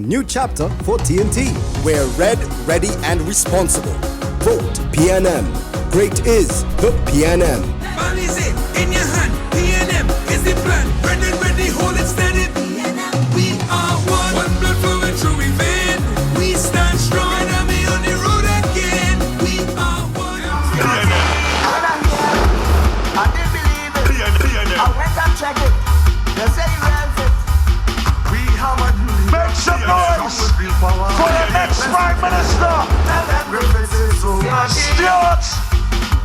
New chapter for TNT. We're red, ready, and responsible. Vote PNM. Great is the PNM. Man is it in your hand. PNM is the plan. Ready, hold it steady. We are one. One blood flowing through we vein. We stand strong. Enemy on the road again. We are one. PNM. I didn't believe it. PNM. I went and checked it. They say he rents it. We have a new. Make some noise for the next Prime Minister. Stuart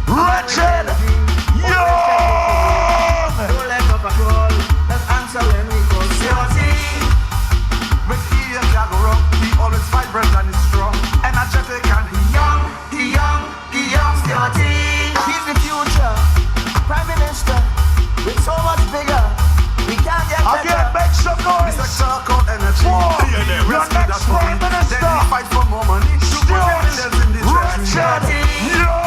Richard Young. Don't let up at all. Let's answer when we call Stuart. But he is Jagoro. He always vibrant and he's strong, energetic and he young. Stuart. He's the future Prime Minister. With so much bigger. We can't get better. Again, make some noise. Mr. Charcoal Energy. Your next Prime Minister. Then we fight for more money. Stuart Richard Young.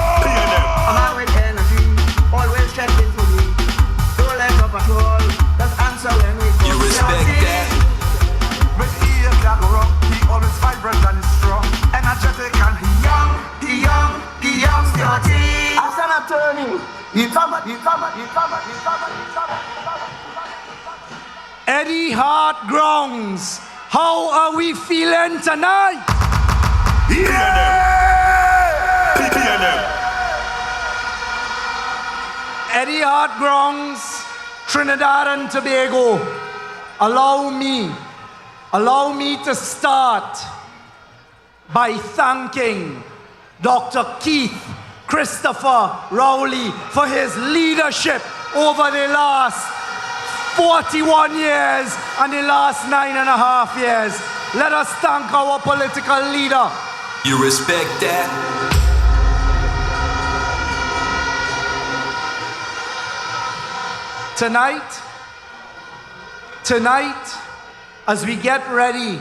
A man with energy. Always checking for me. Don't let up at all. Let's answer when we call. You respect that? But he is Jagoro. He always vibrant and he's strong, energetic and he young. Stuart. As an attorney, he covered. Eddie Hart Grounds, how are we feeling tonight? Yeah! PNM. Eddie Hart Grounds, Trinidad and Tobago, allow me to start by thanking Dr. Keith Christopher Rowley for his leadership over the last 41 years and the last 9.5 years. Let us thank our political leader. You respect that? Tonight, as we get ready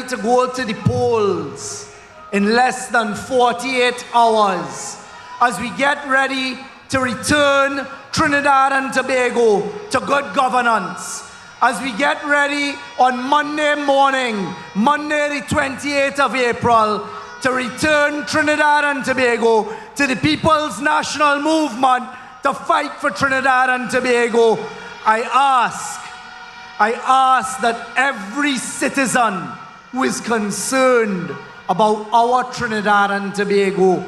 to go to the polls in less than 48 hours, as we get ready to return Trinidad and Tobago to good governance, as we get ready on Monday morning, Monday the 28th of April, to return Trinidad and Tobago to the People's National Movement to fight for Trinidad and Tobago, I ask that every citizen who is concerned about our Trinidad and Tobago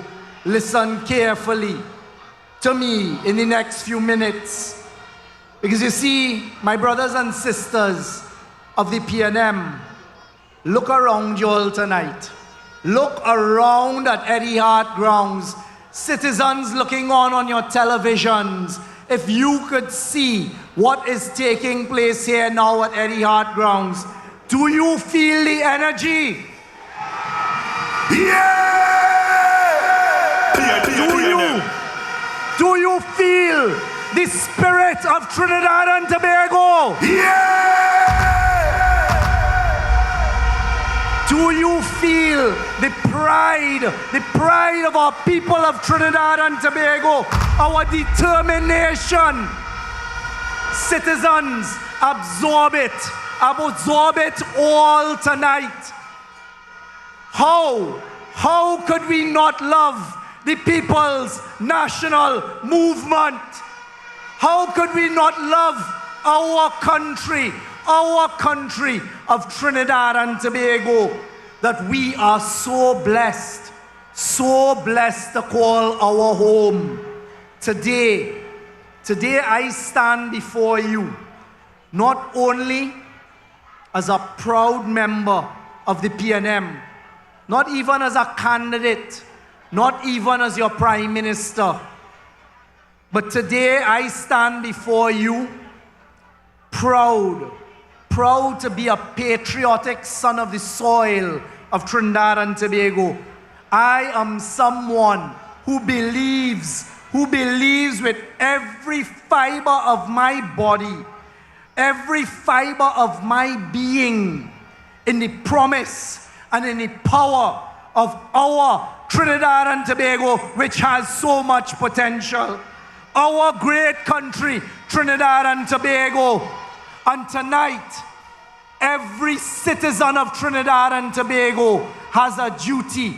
listen carefully to me in the next few minutes. Because you see, my brothers and sisters of the PNM, look around you all tonight. Look around at Eddie Hart Grounds. Citizens looking on your televisions. If you could see what is taking place here now at Eddie Hart Grounds, do you feel the energy? Yeah! Do you feel the spirit of Trinidad and Tobago? Yeah! Do you feel the pride of our people of Trinidad and Tobago, our determination? Citizens, absorb it all tonight. How could we not love the People's National Movement? How could we not love our country of Trinidad and Tobago, that we are so blessed to call our home? Today I stand before you not only as a proud member of the PNM, not even as a candidate, not even as your Prime Minister, but today I stand before you proud to be a patriotic son of the soil of Trinidad and Tobago. I am someone who believes with every fiber of my body, every fiber of my being, in the promise and in the power of our Trinidad and Tobago, which has so much potential. Our great country, Trinidad and Tobago. And tonight, Every citizen of Trinidad and Tobago has a duty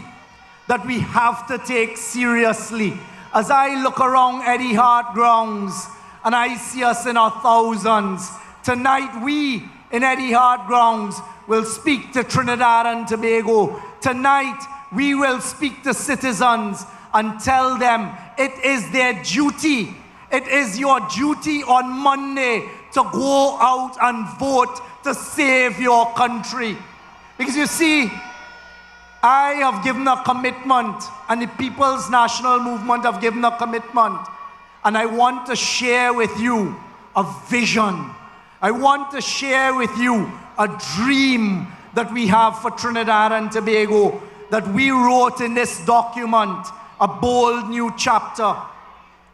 that we have to take seriously. As I look around Eddie Hart grounds and I see us in our thousands, tonight we in Eddie Hart grounds will speak to Trinidad and Tobago. Tonight we will speak to citizens and tell them it is their duty. It is your duty on Monday to go out and vote to save your country. Because you see, I have given a commitment, and the People's National Movement have given a commitment, and I want to share with you a vision. I want to share with you a dream that we have for Trinidad and Tobago, that we wrote in this document, a bold new chapter.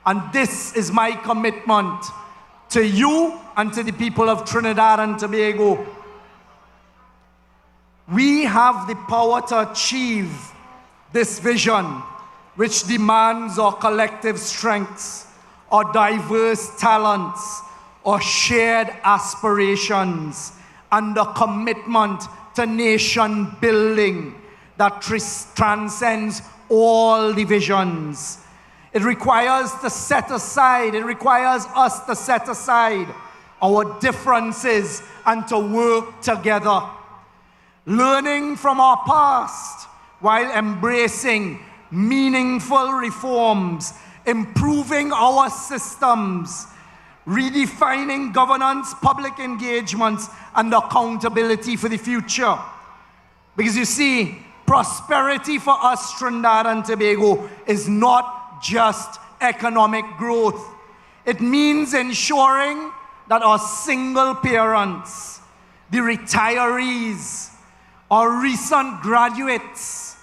And this is my commitment to you and to the people of Trinidad and Tobago. We have the power to achieve this vision, which demands our collective strengths, our diverse talents, our shared aspirations, and a commitment to nation building that transcends all divisions. It requires us to set aside our differences and to work together. Learning from our past while embracing meaningful reforms, improving our systems, redefining governance, public engagements, and accountability for the future. Because you see, prosperity for us, Trinidad and Tobago, is not just economic growth. It means ensuring that our single parents, the retirees, our recent graduates,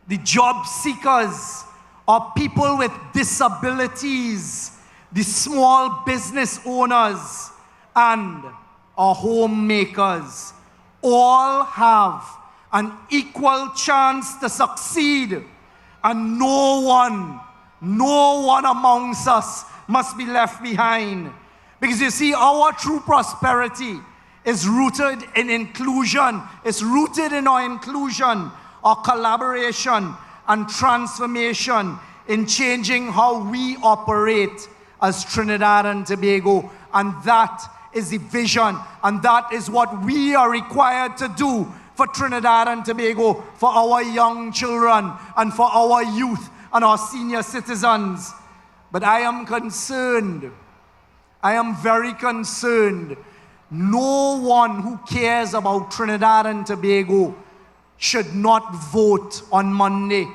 the job seekers, our people with disabilities, the small business owners, and our homemakers all have an equal chance to succeed, and no one amongst us must be left behind. Because you see, our true prosperity is rooted in inclusion. It's rooted in our inclusion, our collaboration, and transformation in changing how we operate as Trinidad and Tobago. And that is the vision, and that is what we are required to do for Trinidad and Tobago, for our young children, and for our youth and our senior citizens. But I am concerned. I am very concerned. No one who cares about Trinidad and Tobago should not vote on Monday.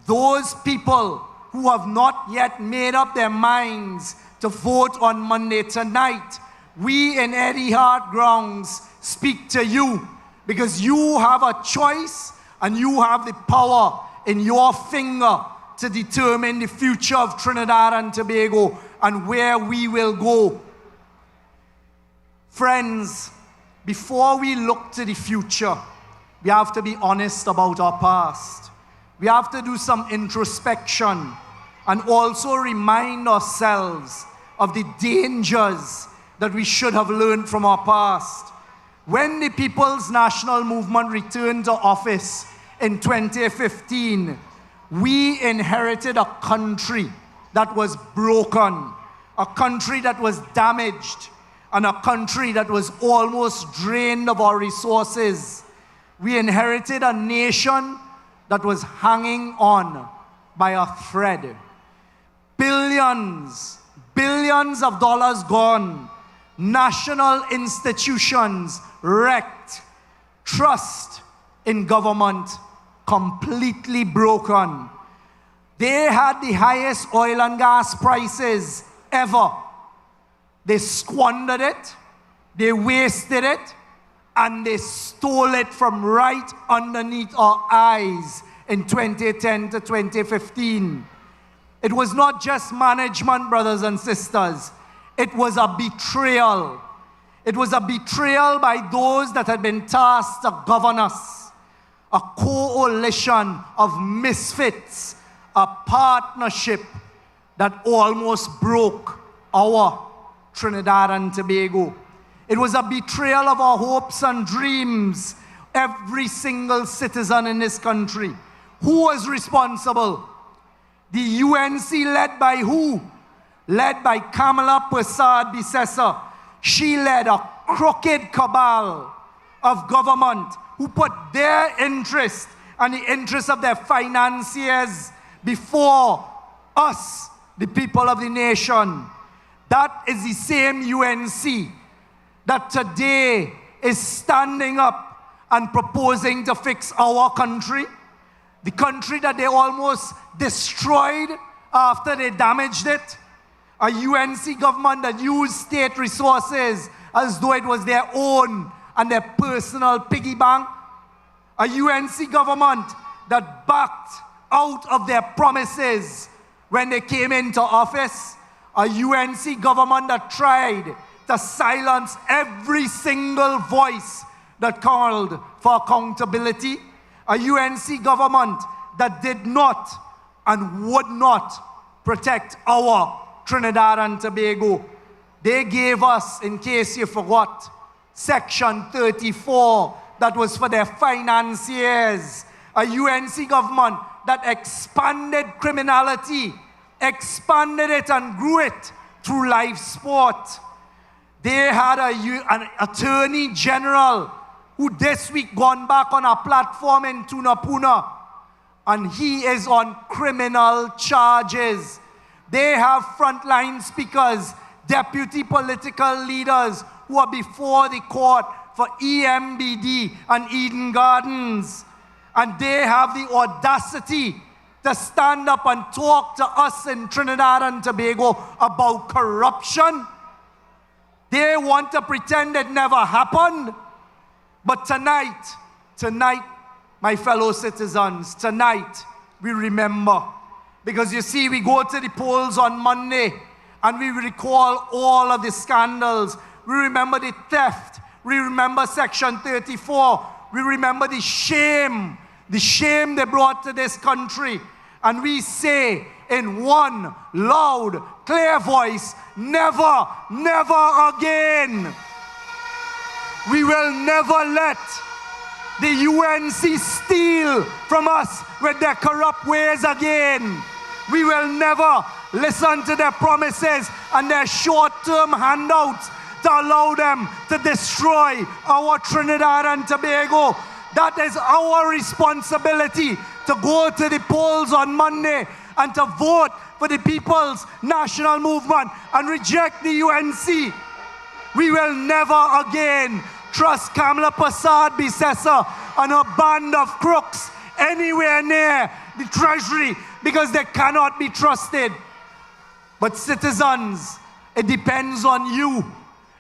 Those people who have not yet made up their minds to vote on Monday tonight, we in Eddie Hart grounds speak to you, because you have a choice and you have the power in your finger to determine the future of Trinidad and Tobago and where we will go. Friends, before we look to the future, we have to be honest about our past. We have to do some introspection and also remind ourselves of the dangers that we should have learned from our past. When the People's National Movement returned to office in 2015, we inherited a country that was broken, a country that was damaged, and a country that was almost drained of our resources. We inherited a nation that was hanging on by a thread. Billions of dollars gone. National institutions wrecked. Trust in government completely broken. They had the highest oil and gas prices ever. They squandered it, they wasted it, and they stole it from right underneath our eyes in 2010 to 2015. It was not just management, brothers and sisters. It was a betrayal. It was a betrayal by those that had been tasked to govern us. A coalition of misfits, a partnership that almost broke our Trinidad and Tobago. It was a betrayal of our hopes and dreams. Every single citizen in this country. Who was responsible? The UNC led by who? Led by Kamala Persad-Bissessar. She led a crooked cabal of government who put their interest and the interest of their financiers before us, the people of the nation. That is the same UNC that today is standing up and proposing to fix our country. The country that they almost destroyed after they damaged it. A UNC government that used state resources as though it was their own and their personal piggy bank. A UNC government that backed out of their promises when they came into office. A UNC government that tried to silence every single voice that called for accountability. A UNC government that did not and would not protect our Trinidad and Tobago. They gave us, in case you forgot, Section 34 that was for their financiers. A UNC government that expanded criminality, expanded it and grew it through live sport. They had an attorney general who this week gone back on a platform in Tunapuna, and he is on criminal charges. They have frontline speakers, deputy political leaders who are before the court for EMBD and Eden Gardens. And they have the audacity to stand up and talk to us in Trinidad and Tobago about corruption. They want to pretend it never happened. But tonight, my fellow citizens, tonight we remember. Because you see, we go to the polls on Monday and we recall all of the scandals. We remember the theft. We remember Section 34. We remember the shame they brought to this country. And we say in one loud, clear voice, never, never again. We will never let the UNC steal from us with their corrupt ways again. We will never listen to their promises and their short-term handouts to allow them to destroy our Trinidad and Tobago. That is our responsibility, to go to the polls on Monday and to vote for the People's National Movement and reject the UNC. We will never again trust Kamala Persad-Bissessar and a band of crooks anywhere near the Treasury because they cannot be trusted. But citizens, it depends on you.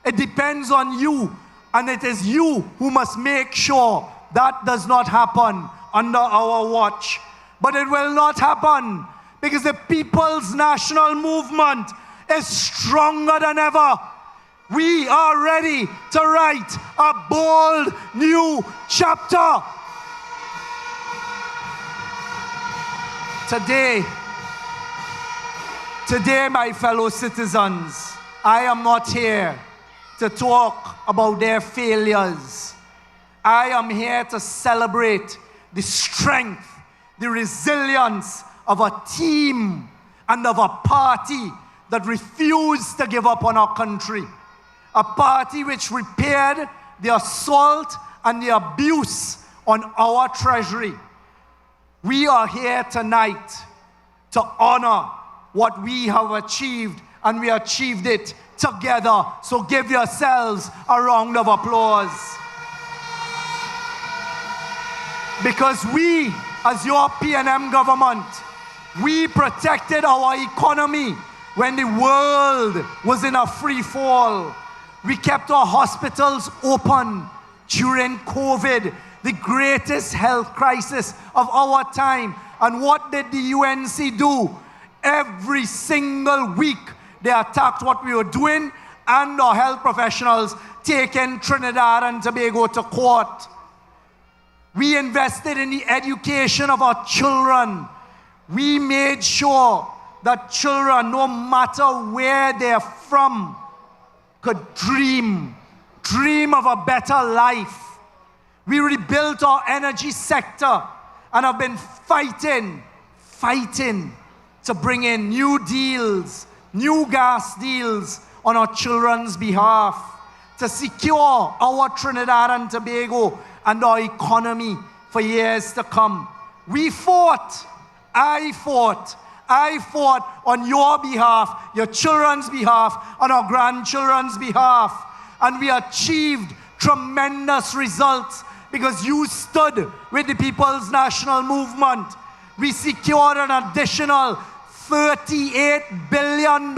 It depends on you. And it is you who must make sure that does not happen under our watch. But it will not happen because the People's National Movement is stronger than ever. We are ready to write a bold new chapter. Today, my fellow citizens, I am not here to talk about their failures. I am here to celebrate the strength, the resilience of a team and of a party that refused to give up on our country. A party which repaired the assault and the abuse on our treasury. We are here tonight to honor what we have achieved, and we achieved it together. So give yourselves a round of applause. Because we, as your PNM government, we protected our economy when the world was in a free fall. We kept our hospitals open during COVID, the greatest health crisis of our time. And what did the UNC do? Every single week, they attacked what we were doing, and our health professionals taking Trinidad and Tobago to court. We invested in the education of our children. We made sure that children, no matter where they're from, could dream dream of a better life. We rebuilt our energy sector and have been fighting to bring in new deals, new gas deals on our children's behalf, to secure our Trinidad and Tobago and our economy for years to come. We fought. I fought on your behalf, your children's behalf, on our grandchildren's behalf. And we achieved tremendous results because you stood with the People's National Movement. We secured an additional $38 billion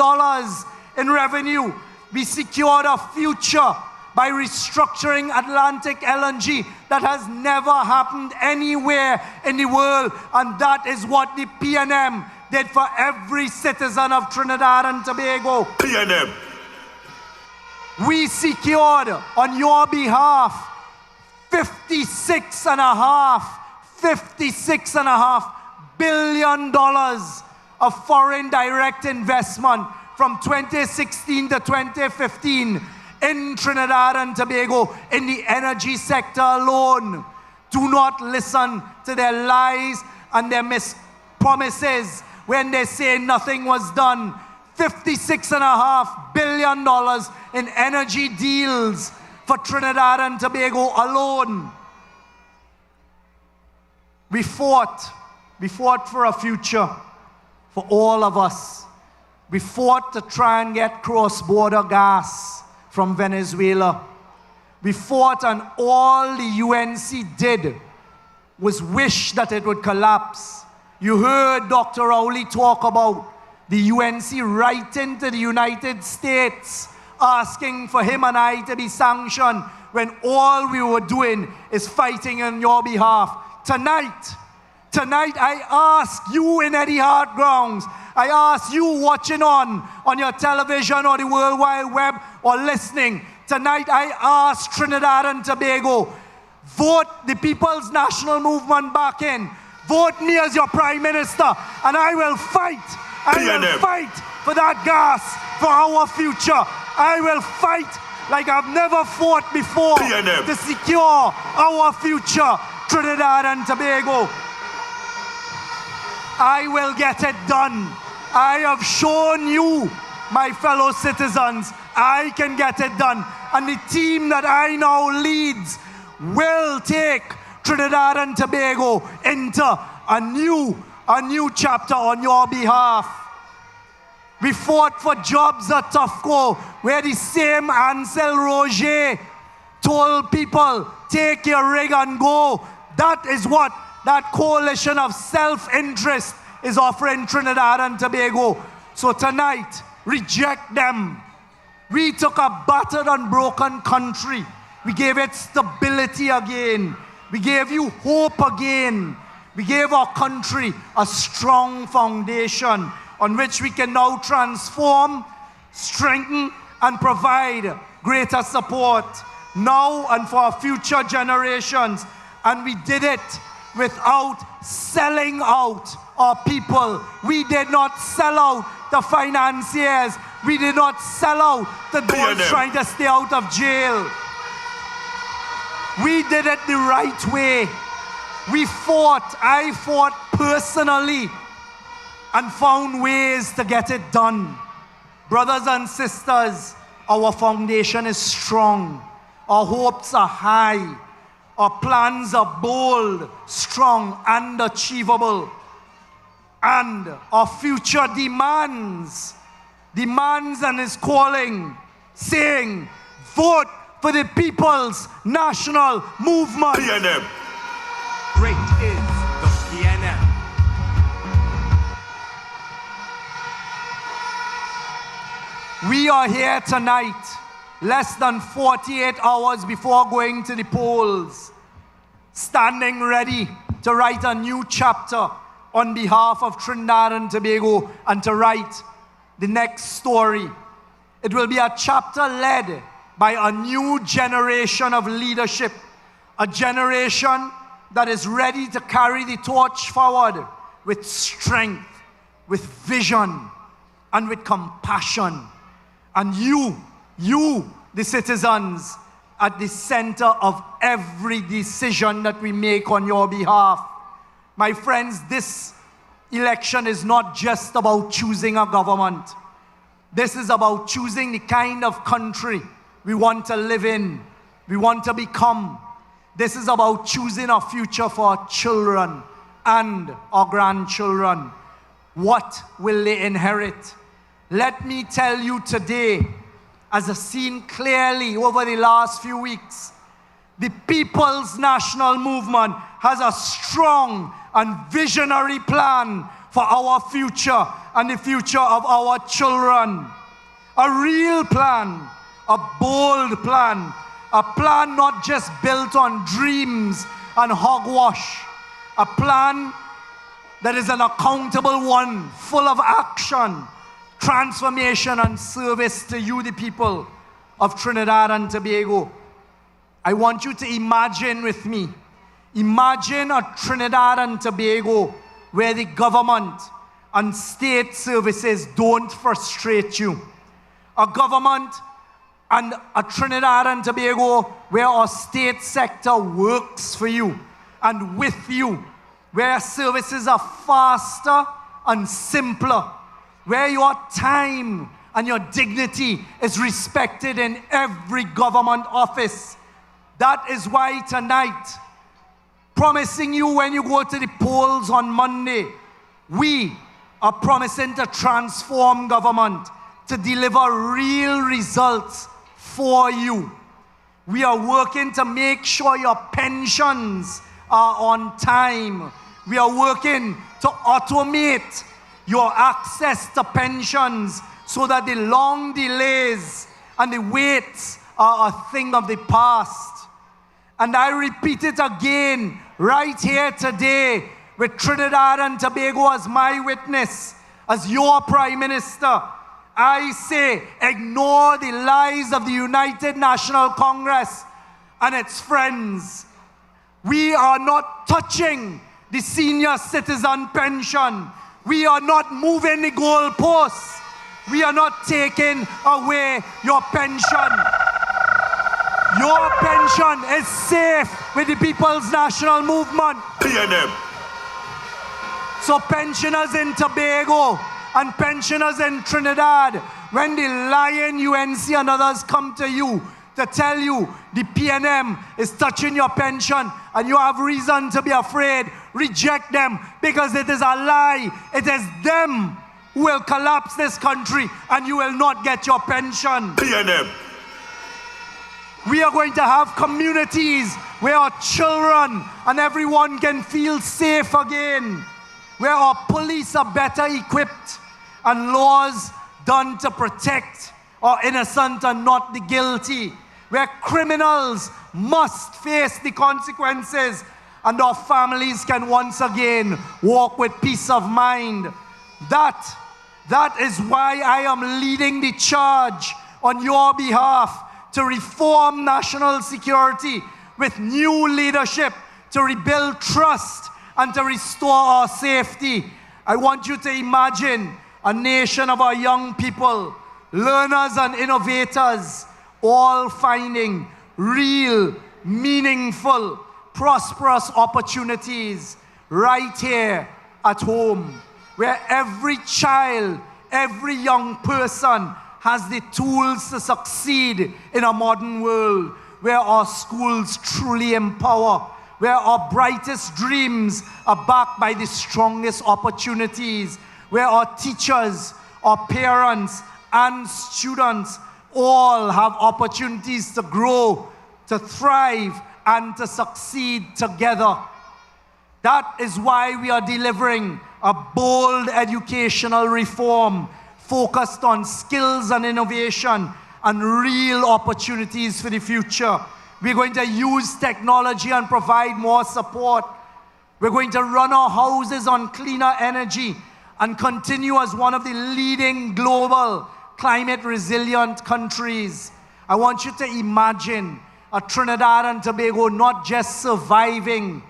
in revenue. We secured a future by restructuring Atlantic LNG that has never happened anywhere in the world. And that is what the PNM did for every citizen of Trinidad and Tobago. PNM. We secured on your behalf $56.5 billion of foreign direct investment from 2016 to 2015 in Trinidad and Tobago in the energy sector alone. Do not listen to their lies and their promises when they say nothing was done. $56.5 billion in energy deals for Trinidad and Tobago alone. We fought for a future for all of us. We fought to try and get cross-border gas from Venezuela. We fought, and all the UNC did was wish that it would collapse. You heard Dr. Rowley talk about the UNC writing to the United States asking for him and I to be sanctioned when all we were doing is fighting on your behalf. Tonight I ask you in Eddie Hart Grounds, I ask you watching on your television or the World Wide Web or listening, tonight I ask Trinidad and Tobago, vote the People's National Movement back in. Vote me as your Prime Minister, and I will fight. I will fight for that gas for our future. I will fight like I've never fought before to secure our future, Trinidad and Tobago. I will get it done. I have shown you, my fellow citizens, I can get it done. And the team that I now leads will take Trinidad and Tobago into a new chapter on your behalf. We fought for jobs at Tufco, where the same Ansel Roger told people, take your rig and go. That is what that coalition of self-interest is offering Trinidad and Tobago. So tonight, reject them. We took a battered and broken country. We gave it stability again. We gave you hope again. We gave our country a strong foundation on which we can now transform, strengthen, and provide greater support now and for our future generations. And we did it without selling out our people. We did not sell out the financiers. We did not sell out the those trying to stay out of jail. We did it the right way. I fought personally and found ways to get it done. Brothers and sisters, our foundation is strong. Our hopes are high. Our plans are bold, strong, and achievable. And our future demands and is calling, saying, vote for the People's National Movement. PNM. Great is the PNM. We are here tonight, less than 48 hours before going to the polls, standing ready to write a new chapter on behalf of Trinidad and Tobago and to write the next story. It will be a chapter led by a new generation of leadership, a generation that is ready to carry the torch forward with strength, with vision, and with compassion. And you, the citizens, at the center of every decision that we make on your behalf. My friends, this election is not just about choosing a government. This is about choosing the kind of country we want to live in, we want to become. This is about choosing a future for our children and our grandchildren. What will they inherit? Let me tell you today, as I've seen clearly over the last few weeks, the People's National Movement has a strong and visionary plan for our future and the future of our children. A real plan, a bold plan, a plan not just built on dreams and hogwash, a plan that is an accountable one, full of action, transformation and service to you, the people of Trinidad and Tobago. I want you to imagine with me. Imagine a Trinidad and Tobago where the government and state services don't frustrate you. A government and a Trinidad and Tobago where our state sector works for you and with you, where services are faster and simpler, where your time and your dignity is respected in every government office. That is why tonight, promising you when you go to the polls on Monday, we are promising to transform government, to deliver real results for you. We are working to make sure your pensions are on time. We are working to automate your access to pensions so that the long delays and the waits are a thing of the past. And I repeat it again right here today with Trinidad and Tobago as my witness, as your Prime Minister. I say, ignore the lies of the United National Congress and its friends. We are not touching the senior citizen pension. We are not moving the goalposts. We are not taking away your pension. Your pension is safe with the People's National Movement. PNM. So pensioners in Tobago and pensioners in Trinidad, when the Lion, UNC and others come to you to tell you the PNM is touching your pension and you have reason to be afraid, reject them, because it is a lie. It is them who will collapse this country and you will not get your pension. PNM. We are going to have communities where our children and everyone can feel safe again, where our police are better equipped and laws done to protect our innocent and not the guilty, where criminals must face the consequences and our families can once again walk with peace of mind. That is why I am leading the charge on your behalf to reform national security with new leadership, to rebuild trust and to restore our safety. I want you to imagine a nation of our young people, learners and innovators, all finding real, meaningful, prosperous opportunities right here at home, where every child, every young person has the tools to succeed in a modern world, where our schools truly empower, where our brightest dreams are backed by the strongest opportunities, where our teachers, our parents, and students all have opportunities to grow, to thrive, and to succeed together. That is why we are delivering a bold educational reform focused on skills and innovation and real opportunities for the future. We're going to use technology and provide more support. We're going to run our houses on cleaner energy and continue as one of the leading global climate resilient countries. I want you to imagine a Trinidad and Tobago not just surviving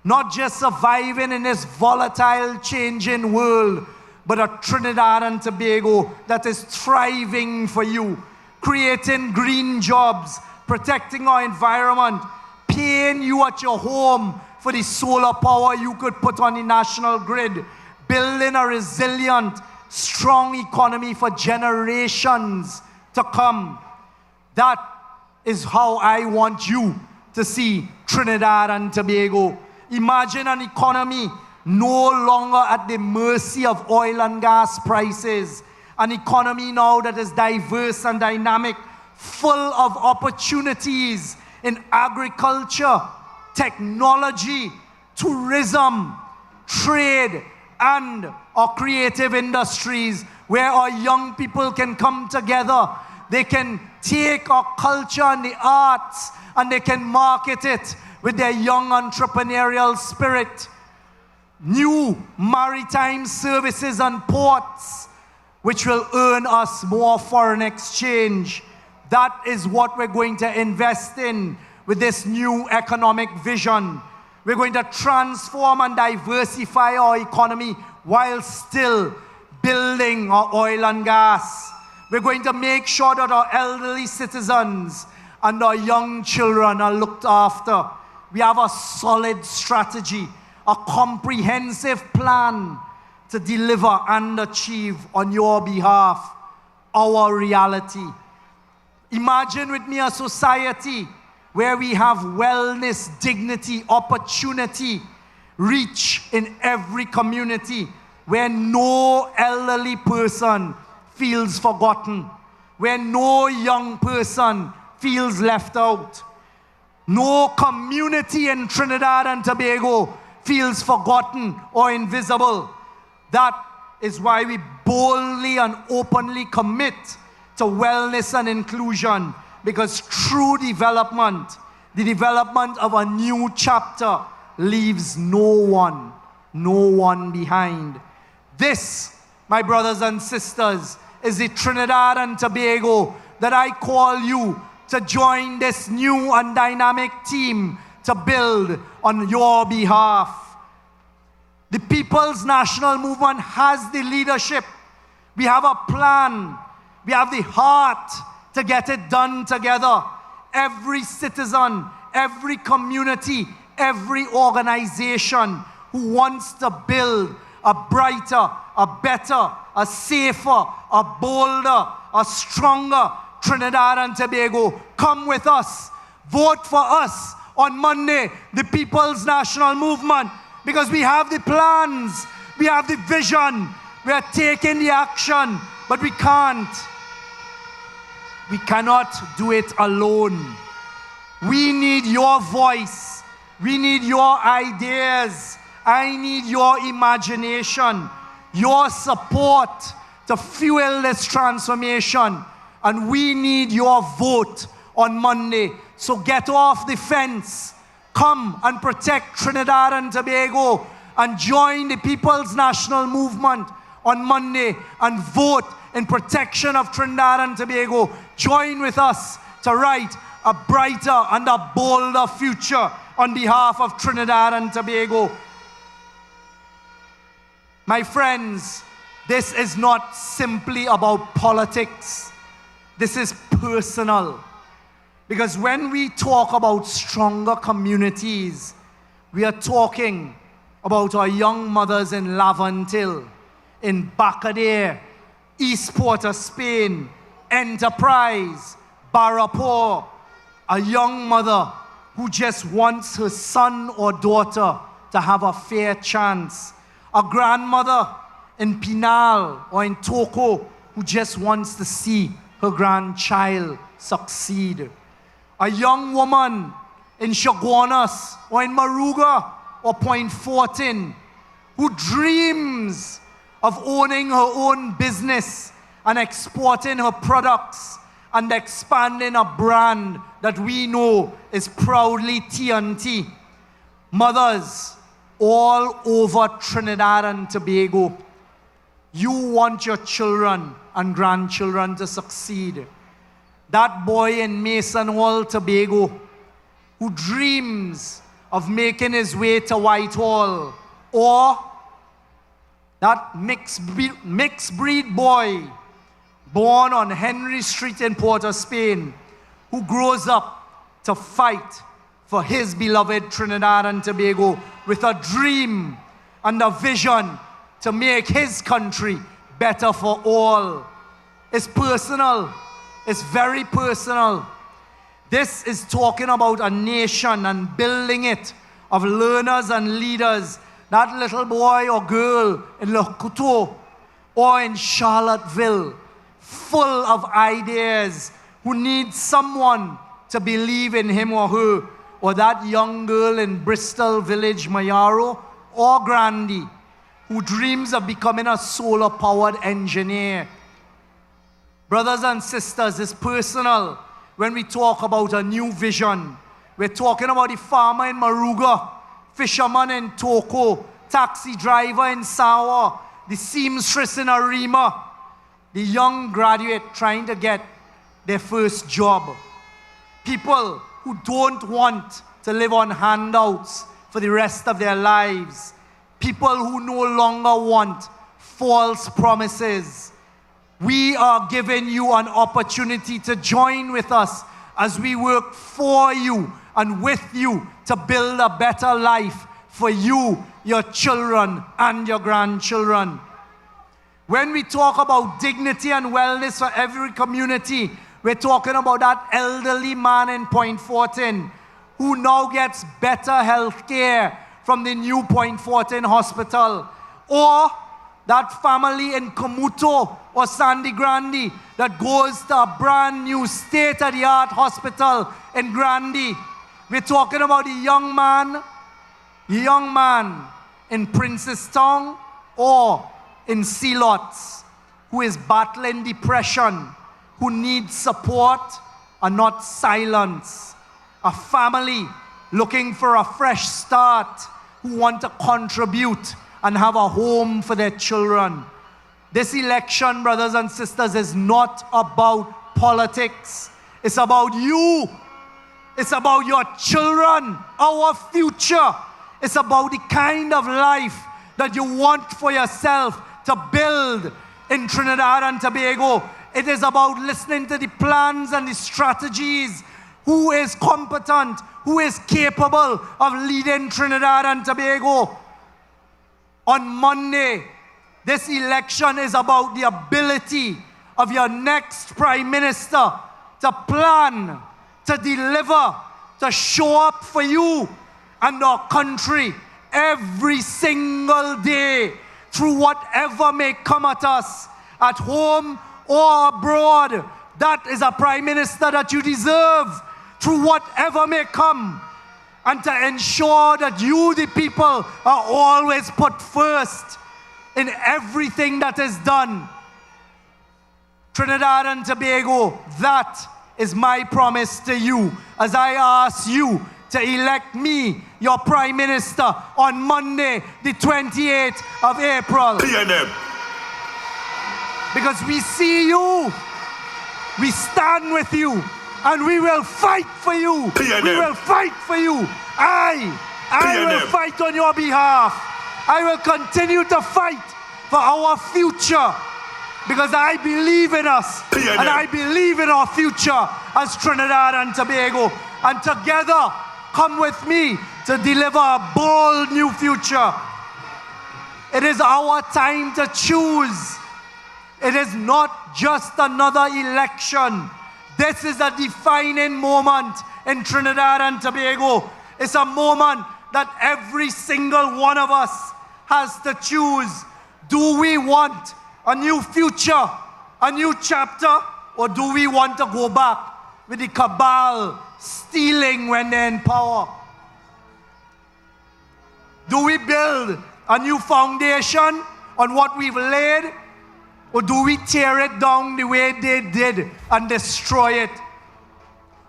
in this volatile, changing world, but a Trinidad and Tobago that is thriving for you, creating green jobs, protecting our environment, paying you at your home for the solar power you could put on the national grid, building a resilient, strong economy for generations to come. That is how I want you to see Trinidad and Tobago. Imagine an economy no longer at the mercy of oil and gas prices. An economy now that is diverse and dynamic, full of opportunities in agriculture, technology, tourism, trade, and our creative industries, where our young people can come together. They can take our culture and the arts and they can market it with their young entrepreneurial spirit. New maritime services and ports, which will earn us more foreign exchange. That is what we're going to invest in with this new economic vision. We're going to transform and diversify our economy while still building our oil and gas. We're going to make sure that our elderly citizens and our young children are looked after. We have a solid strategy, a comprehensive plan to deliver and achieve on your behalf our reality. Imagine with me a society where we have wellness, dignity, opportunity, reach in every community, where no elderly person feels forgotten, where no young person feels left out. No community in Trinidad and Tobago feels forgotten or invisible. That is why we boldly and openly commit to wellness and inclusion, because true development, the development of a new chapter, leaves no one behind. This, my brothers and sisters, is the Trinidad and Tobago that I call you to join this new and dynamic team to build on your behalf. The People's National Movement has the leadership. We have a plan. We have the heart to get it done together. Every citizen, every community, every organization who wants to build a brighter, a better, a safer, a bolder, a stronger Trinidad and Tobago, come with us. Vote for us on Monday, the People's National Movement, because we have the plans, we have the vision, we are taking the action, but we can't. We cannot do it alone. We need your voice. We need your ideas. I need your imagination, your support to fuel this transformation. And we need your vote on Monday. So get off the fence. Come and protect Trinidad and Tobago and join the People's National Movement on Monday and vote in protection of Trinidad and Tobago. Join with us to write a brighter and a bolder future on behalf of Trinidad and Tobago. My friends, this is not simply about politics. This is personal. Because when we talk about stronger communities, we are talking about our young mothers in Lavantil, in Bacadere, East Port of Spain, Enterprise, Barapore, a young mother who just wants her son or daughter to have a fair chance, a grandmother in Pinal or in Toko who just wants to see her grandchild succeed, a young woman in Chaguanas or in Maruga or Point Fortin who dreams of owning her own business and exporting her products and expanding a brand that we know is proudly TNT. Mothers all over Trinidad and Tobago, you want your children and grandchildren to succeed. That boy in Mason Hall, Tobago, who dreams of making his way to Whitehall, or that mixed breed boy born on Henry Street in Port of Spain, who grows up to fight for his beloved Trinidad and Tobago with a dream and a vision to make his country better for all. It's personal. It's very personal. This is talking about a nation and building it of learners and leaders. That little boy or girl in Lokuto or in Charlottesville, full of ideas, who needs someone to believe in him or her, or that young girl in Bristol Village, Mayaro, or Grandy, who dreams of becoming a solar-powered engineer. Brothers and sisters, it's personal when we talk about a new vision. We're talking about the farmer in Maruga, fisherman in Toko, taxi driver in Sawa, the seamstress in Arima, the young graduate trying to get their first job. People who don't want to live on handouts for the rest of their lives. People who no longer want false promises. We are giving you an opportunity to join with us as we work for you and with you to build a better life for you, your children, and your grandchildren. When we talk about dignity and wellness for every community, we're talking about that elderly man in Point Fortin who now gets better health care from the new Point Fortin Hospital. Or that family in Komuto or Sandy Grande that goes to a brand new state-of-the-art hospital in Grande. We're talking about the young man in Princestown or in Sealots who is battling depression, who needs support and not silence. A family looking for a fresh start, who want to contribute and have a home for their children. This election, brothers and sisters, is not about politics. It's about you. It's about your children, our future. It's about the kind of life that you want for yourself to build in Trinidad and Tobago. It is about listening to the plans and the strategies. Who is competent? Who is capable of leading Trinidad and Tobago? On Monday, this election is about the ability of your next Prime Minister to plan, to deliver, to show up for you and our country every single day through whatever may come at us, at home or abroad. That is a Prime Minister that you deserve through whatever may come, and to ensure that you, the people, are always put first in everything that is done. Trinidad and Tobago, that is my promise to you as I ask you to elect me, your Prime Minister, on Monday, the 28th of April. Because we see you, we stand with you, and we will fight for you. We will fight for you. I will fight on your behalf. I will continue to fight for our future because I believe in us and I believe in our future as Trinidad and Tobago. And together, come with me to deliver a bold new future. It is our time to choose. It is not just another election. This is a defining moment in Trinidad and Tobago. It's a moment that every single one of us has to choose. Do we want a new future, a new chapter, or do we want to go back with the cabal stealing when they're in power? Do we build a new foundation on what we've laid, or do we tear it down the way they did and destroy it?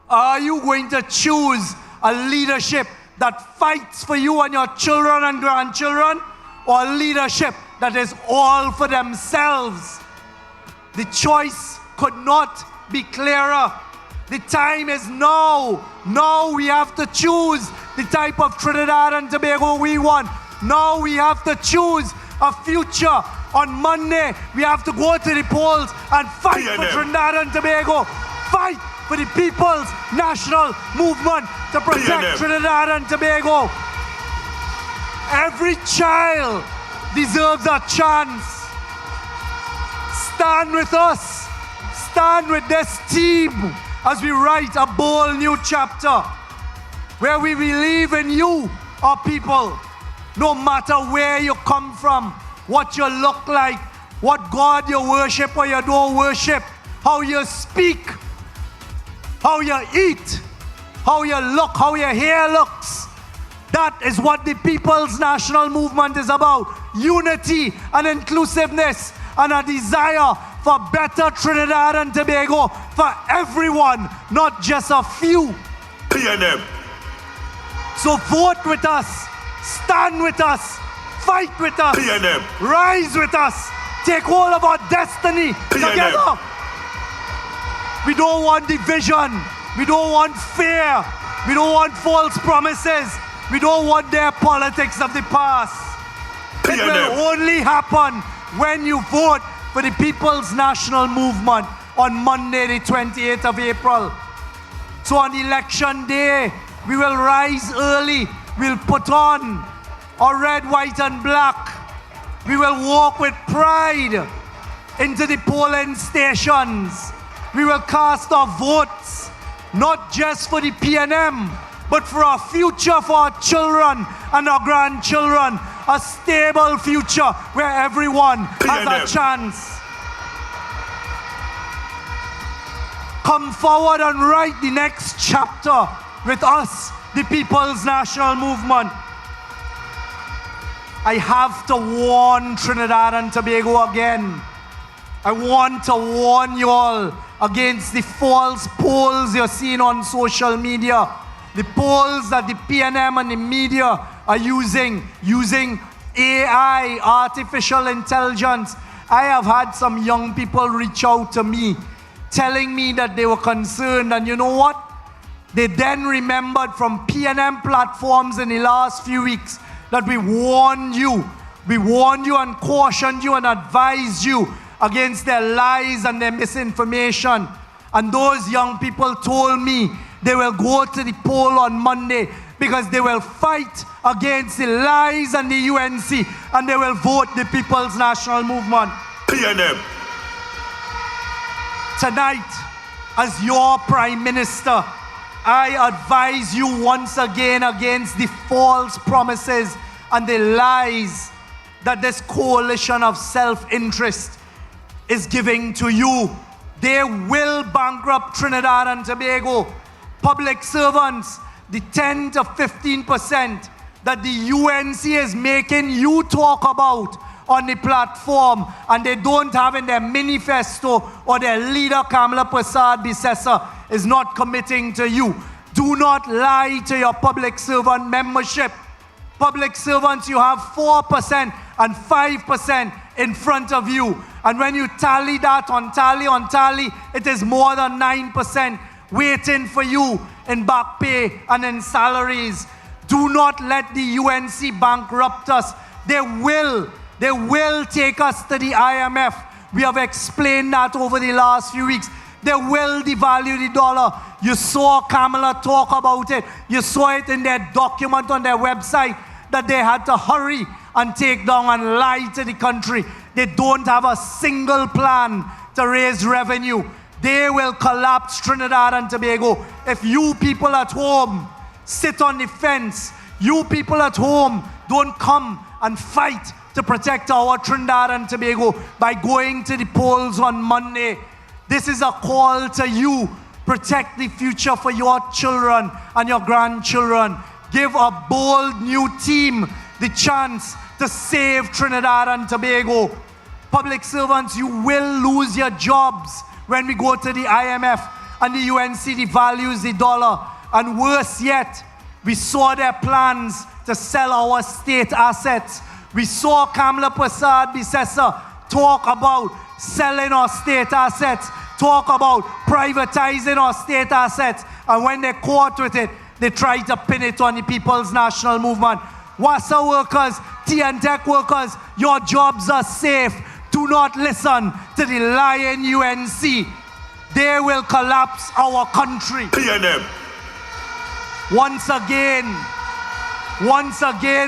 Are you going to choose a leadership that fights for you and your children and grandchildren, or a leadership that is all for themselves? The choice could not be clearer. The time is now. Now we have to choose the type of Trinidad and Tobago we want. Now we have to choose a future. On Monday, we have to go to the polls and fight for Trinidad and Tobago. Fight for the People's National Movement to protect Trinidad and Tobago. Every child deserves a chance. Stand with us. Stand with this team as we write a bold new chapter where we believe in you, our people, no matter where you come from, what you look like, what God you worship or you don't worship, how you speak, how you eat, how you look, how your hair looks. That is what the People's National Movement is about. Unity and inclusiveness and a desire for better Trinidad and Tobago for everyone, not just a few. PNM. So vote with us, stand with us, fight with us, PNM. rise with us, take hold of our destiny together. We don't want division, we don't want fear, we don't want false promises, we don't want their politics of the past. It will only happen when you vote for the People's National Movement on Monday, the 28th of April. So on election day, we will rise early. We'll put on our red, white, and black. We will walk with pride into the polling stations. We will cast our votes, not just for the PNM, but for our future, for our children and our grandchildren. A stable future where everyone has a chance. Come forward and write the next chapter with us, the People's National Movement. I have to warn Trinidad and Tobago again. I want to warn you all against the false polls you're seeing on social media. The polls that the PNM and the media are using AI, artificial intelligence. I have had some young people reach out to me telling me that they were concerned, and you know what? They then remembered from PNM platforms in the last few weeks that we warned you and cautioned you and advised you against their lies and their misinformation. And those young people told me they will go to the poll on Monday because they will fight against the lies and the UNC, and they will vote the People's National Movement. PNM. Tonight, as your Prime Minister, I advise you once again against the false promises and the lies that this coalition of self-interest is giving to you. They will bankrupt Trinidad and Tobago. Public servants, the 10 to 15% that the UNC is making you talk about on the platform, and they don't have in their manifesto, or their leader Kamala Prasad-Bissessar is not committing to you. Do not lie to your public servant membership. Public servants, you have 4% and 5% in front of you. And when you tally that on tally, it is more than 9% waiting for you in back pay and in salaries. Do not let the UNC bankrupt us. They will take us to the IMF. We have explained that over the last few weeks. They will devalue the dollar. You saw Kamala talk about it. You saw it in their document on their website that they had to hurry and take down and lie to the country. They don't have a single plan to raise revenue. They will collapse Trinidad and Tobago. If you people at home sit on the fence, you people at home don't come and fight to protect our Trinidad and Tobago by going to the polls on Monday. This is a call to you. Protect the future for your children and your grandchildren. Give a bold new team the chance to save Trinidad and Tobago. Public servants, you will lose your jobs when we go to the IMF and the UNC devalues the dollar. And worse yet, we saw their plans to sell our state assets. We saw Kamala Prasad-Bissessar talk about selling our state assets, talk about privatizing our state assets, and when they're caught with it, they try to pin it on the People's National Movement. WASA workers, Tech workers, your jobs are safe. Do not listen to the lying UNC. they will collapse our country. PNM. Once again,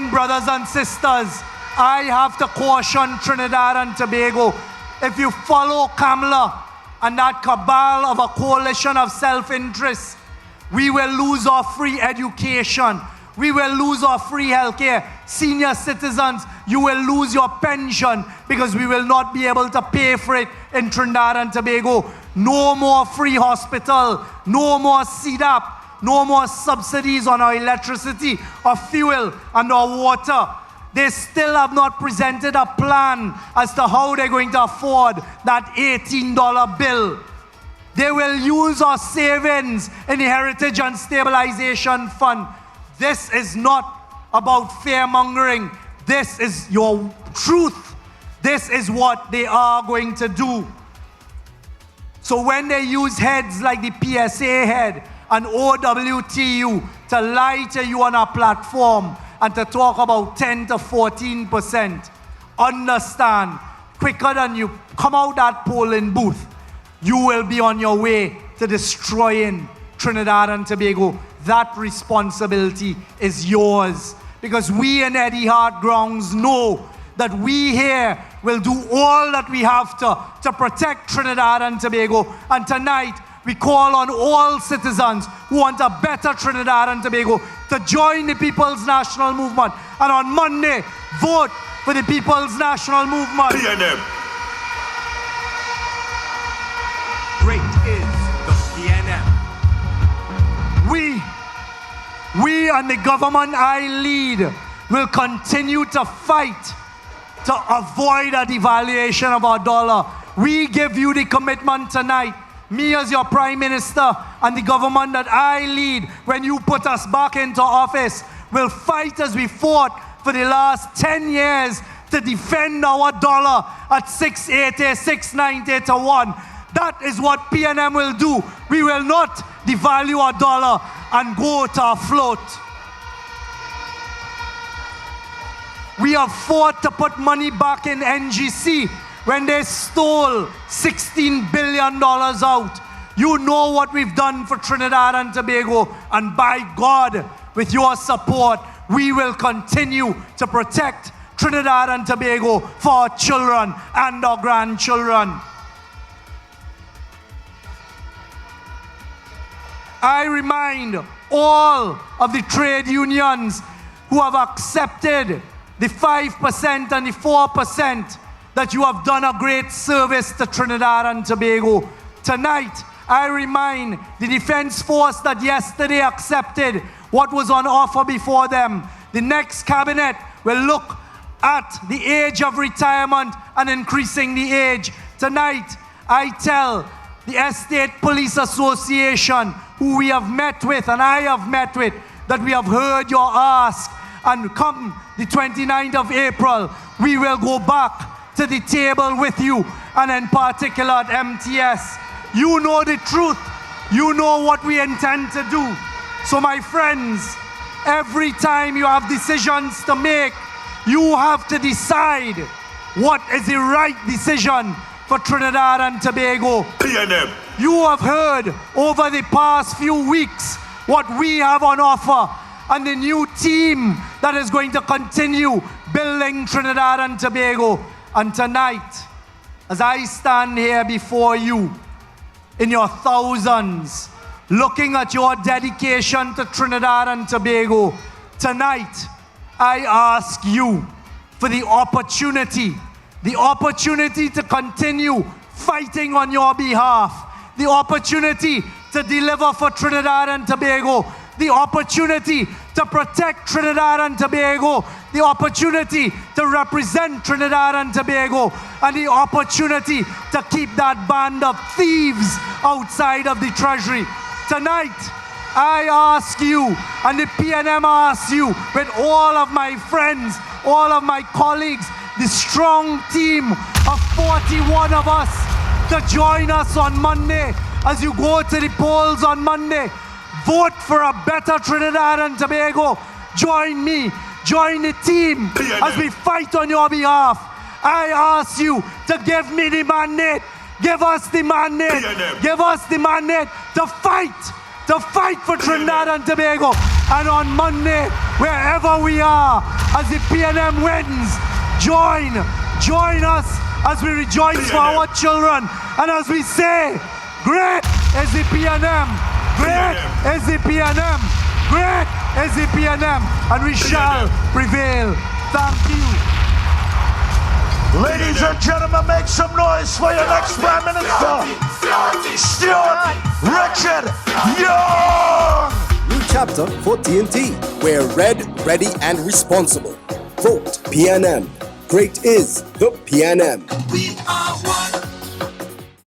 brothers and sisters, I have to caution Trinidad and Tobago. If you follow Kamala and that cabal of a coalition of self-interest, we will lose our free education. We will lose our free healthcare. Senior citizens, you will lose your pension because we will not be able to pay for it in Trinidad and Tobago. No more free hospital, no more CDAP, no more subsidies on our electricity, our fuel, and our water. They still have not presented a plan as to how they're going to afford that $18 bill. They will use our savings in the Heritage and Stabilization Fund. This is not about fear-mongering. This is your truth. This is what they are going to do. So when they use heads like the PSA head and OWTU to lie to you on our platform and to talk about 10 to 14%, understand, quicker than you come out that polling booth, you will be on your way to destroying Trinidad and Tobago. That responsibility is yours. Because we in Eddie Hart Grounds know that we here will do all that we have to protect Trinidad and Tobago. And tonight, we call on all citizens who want a better Trinidad and Tobago to join the People's National Movement. And on Monday, vote for the People's National Movement. PNM. Great is the PNM. We and the government I lead will continue to fight to avoid a devaluation of our dollar. We give you the commitment tonight, me as your Prime Minister and the government that I lead, when you put us back into office, will fight as we fought for the last 10 years to defend our dollar at 680, 690 to 1. That is what PNM will do. We will not devalue our dollar and go to a float. We have fought to put money back in NGC when they stole $16 billion out. You know what we've done for Trinidad and Tobago, and by God, with your support, we will continue to protect Trinidad and Tobago for our children and our grandchildren. I remind all of the trade unions who have accepted the 5% and the 4% that you have done a great service to Trinidad and Tobago. Tonight, I remind the Defense Force that yesterday accepted what was on offer before them. The next cabinet will look at the age of retirement and increasing the age. Tonight, I tell the Estate Police Association, who we have met with and I have met with, that we have heard your ask, and come the 29th of April, we will go back to the table with you, and in particular at MTS. You know the truth. You know what we intend to do. So my friends, every time you have decisions to make, you have to decide what is the right decision for Trinidad and Tobago. PNM. You have heard over the past few weeks what we have on offer and the new team that is going to continue building Trinidad and Tobago. And tonight, as I stand here before you in your thousands, looking at your dedication to Trinidad and Tobago, tonight I ask you for the opportunity to continue fighting on your behalf, the opportunity to deliver for Trinidad and Tobago, the opportunity to protect Trinidad and Tobago, the opportunity to represent Trinidad and Tobago, and the opportunity to keep that band of thieves outside of the Treasury. Tonight, I ask you, and the PNM asks you, with all of my friends, all of my colleagues, the strong team of 41 of us, to join us on Monday as you go to the polls on Monday. Vote for a better Trinidad and Tobago. Join me, join the team as we fight on your behalf. I ask you to give me the mandate, Give us the mandate. Give us the mandate to fight for Trinidad and Tobago. And on Monday, wherever we are, as the PNM wins, join us as we rejoice for our children. And as we say, great is the PNM. Great is the PNM. Great is the PNM. And we shall prevail. Thank you. Ladies and gentlemen, make some noise for your next Prime Minister, Stuart Richard Young. New chapter for TNT. We're red, ready, and responsible. Vote PNM. Great is the PNM. We are one.